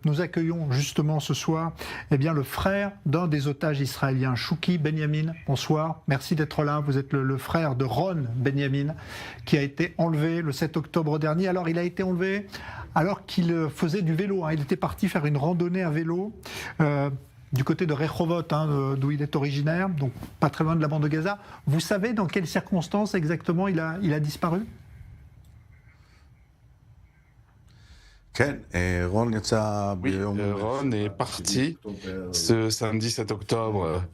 nous accueillons justement ce soir le frère d'un des otages israéliens, Chouki Benyamin. Bonsoir, merci d'être là. Vous êtes le frère de Ron Benyamin qui a été enlevé le 7 octobre dernier. Alors il a été enlevé alors qu'il faisait du vélo. Il était parti faire une randonnée à vélo du côté de Rehovot, d'où il est originaire, donc pas très loin de la bande de Gaza. Vous savez dans quelles circonstances exactement il a disparu ? Oui, Ron est parti ce samedi 7 octobre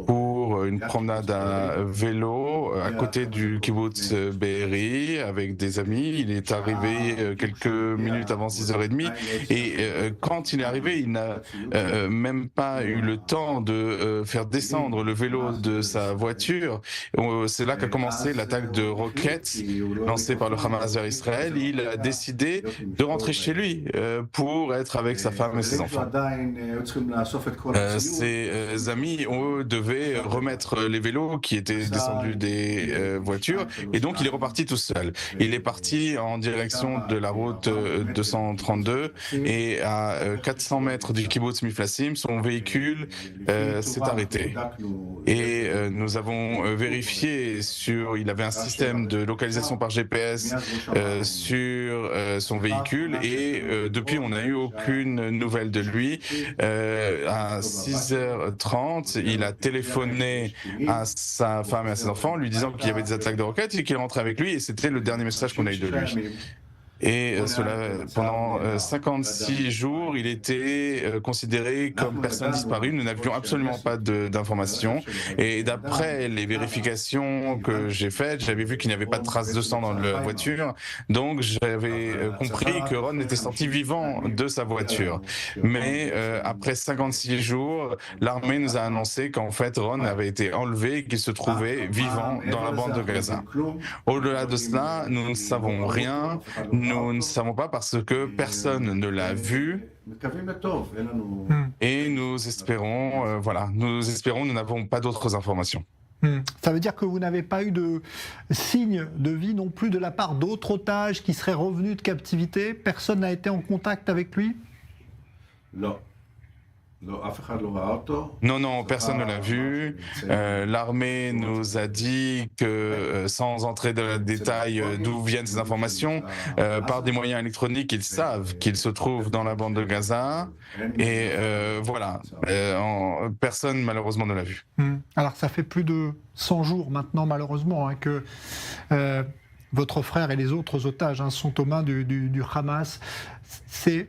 pour une promenade à vélo à côté du kibbutz Be'eri avec des amis. Il est arrivé quelques minutes avant 6h30 et quand il est arrivé, il n'a même pas eu le temps de faire descendre le vélo de sa voiture. C'est là qu'a commencé l'attaque de roquettes lancée par le Hamas vers Israël. Il a décidé de rentrer chez lui pour être avec sa femme et ses enfants. Ses amis, eux, devaient remettre les vélos qui étaient descendus des voitures et donc il est reparti tout seul. Il est parti en direction de la route 232 et à 400 mètres du kibbutz Miflassim, son véhicule s'est arrêté. Et nous avons vérifié il avait un système de localisation par GPS sur son véhicule et depuis, on n'a eu aucune nouvelle de lui. À 6h30, il a téléphoné à sa femme et à ses enfants, lui disant qu'il y avait des attaques de roquettes et qu'il rentrait avec lui. Et c'était le dernier message qu'on a eu de lui. Et pendant 56 jours, il était considéré comme personne disparue. Nous n'avions absolument pas d'informations. Et d'après les vérifications que j'ai faites, j'avais vu qu'il n'y avait pas de traces de sang dans la voiture. Donc j'avais compris que Ron était sorti vivant de sa voiture. Mais après 56 jours, l'armée nous a annoncé qu'en fait Ron avait été enlevé et qu'il se trouvait vivant dans la bande de Gaza. Au-delà de cela, nous ne savons rien. Nous ne savons pas parce que personne ne l'a vu et nous espérons, nous n'avons pas d'autres informations. Ça veut dire que vous n'avez pas eu de signe de vie non plus de la part d'autres otages qui seraient revenus de captivité? Personne n'a été en contact avec lui? Non, personne ne l'a vu. L'armée nous a dit que, sans entrer dans le détail d'où viennent ces informations, par des moyens électroniques, ils savent qu'il se trouve dans la bande de Gaza. Et personne malheureusement ne l'a vu. Alors ça fait plus de 100 jours maintenant malheureusement que votre frère et les autres otages sont aux mains du Hamas. C'est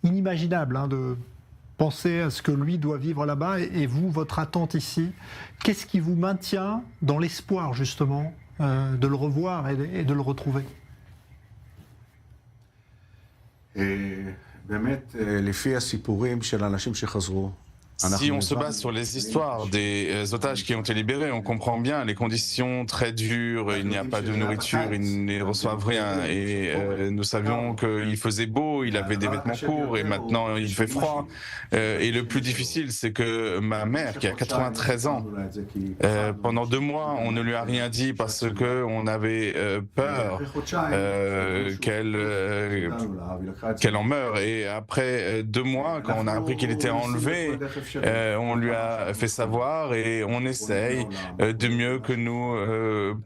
inimaginable de penser à ce que lui doit vivre là-bas et vous, votre attente ici. Qu'est-ce qui vous maintient dans l'espoir justement de le revoir et de le retrouver? Si on se base sur les histoires des otages qui ont été libérés, on comprend bien les conditions très dures, il n'y a pas de nourriture, ils ne reçoivent rien. Et nous savions qu'il faisait beau, il avait des vêtements courts et maintenant il fait froid. Et le plus difficile, c'est que ma mère, qui a 93 ans, pendant 2 mois, on ne lui a rien dit parce qu'on avait peur qu'elle en meure. Et après 2 mois, quand on a appris qu'il était enlevé, on lui a fait savoir et on essaye de mieux que nous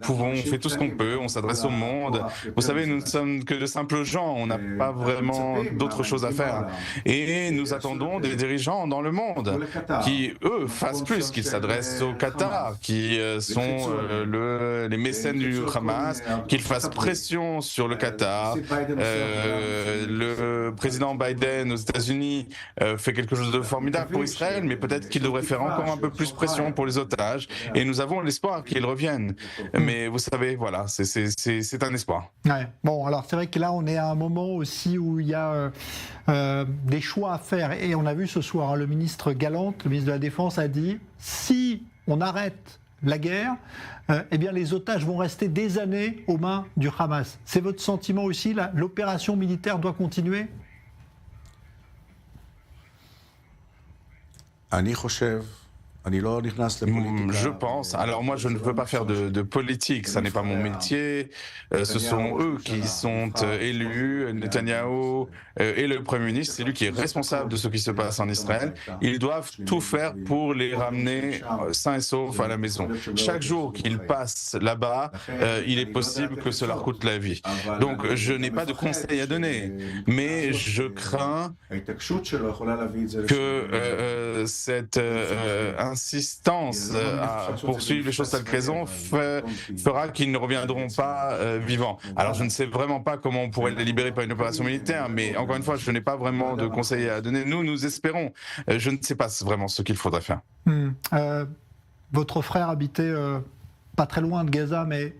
pouvons. On fait tout ce qu'on peut, on s'adresse au monde. Vous savez, nous ne sommes que de simples gens, on n'a pas vraiment d'autres choses à faire. Et nous attendons des dirigeants dans le monde qui, eux, fassent plus, qu'ils s'adressent au Qatar, qui sont les mécènes du Hamas, qu'ils fassent pression sur le Qatar. Le président Biden aux États-Unis fait quelque chose de formidable pour Israël, mais peut-être qu'il devrait faire encore un peu plus pression pour les otages. Et nous avons l'espoir qu'ils reviennent. Mais vous savez, voilà, c'est un espoir. Ouais. Bon, alors c'est vrai que là, on est à un moment aussi où il y a des choix à faire. Et on a vu ce soir, le ministre Galante, le ministre de la Défense, a dit si on arrête la guerre, les otages vont rester des années aux mains du Hamas. C'est votre sentiment aussi? L'opération militaire doit continuer? Je pense. Alors moi, je ne veux pas faire de politique. Ça n'est pas mon métier. Ce sont eux qui sont élus. Netanyahou et le Premier ministre, c'est lui qui est responsable de ce qui se passe en Israël. Ils doivent tout faire pour les ramener sains et saufs à la maison. Chaque jour qu'ils passent là-bas, il est possible que cela coûte la vie. Donc je n'ai pas de conseils à donner, mais je crains que cette insistance à poursuivre les choses telles qu'elles sont fera qu'ils ne reviendront pas vivants. Alors je ne sais vraiment pas comment on pourrait les libérer par une opération militaire, mais encore une fois, je n'ai pas vraiment de conseils à donner. Nous espérons. Je ne sais pas vraiment ce qu'il faudrait faire. Votre frère habitait pas très loin de Gaza, mais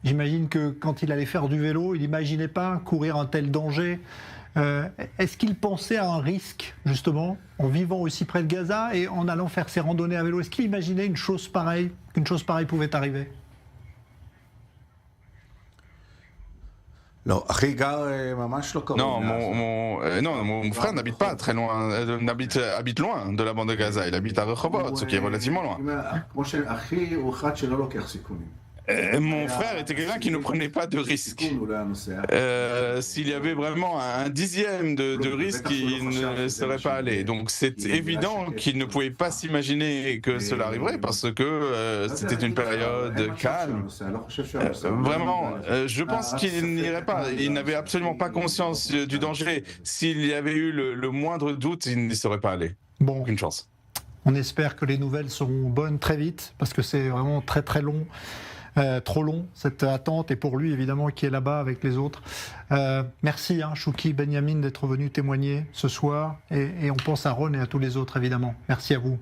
j'imagine que quand il allait faire du vélo, il n'imaginait pas courir un tel danger. Est-ce qu'il pensait à un risque, justement, en vivant aussi près de Gaza et en allant faire ses randonnées à vélo? Est-ce qu'il imaginait qu'une chose pareille pouvait arriver? Non, mon frère n'habite pas très loin, habite loin de la bande de Gaza. Il habite à Rehovot, ce qui est relativement loin. Mon frère était quelqu'un qui ne prenait pas de risques. S'il y avait vraiment un dixième de risque, il ne serait pas allé. Donc c'est évident qu'il ne pouvait pas s'imaginer que cela arriverait parce que c'était une période calme. Vraiment, je pense qu'il n'irait pas. Il n'avait absolument pas conscience du danger. S'il y avait eu le moindre doute, il n'y serait pas allé. Bon, aucune chance. On espère que les nouvelles seront bonnes très vite parce que c'est vraiment très très long. Trop long cette attente et pour lui évidemment qui est là-bas avec les autres. Merci Chouki Benyamin d'être venu témoigner ce soir et on pense à Ron et à tous les autres évidemment. Merci à vous.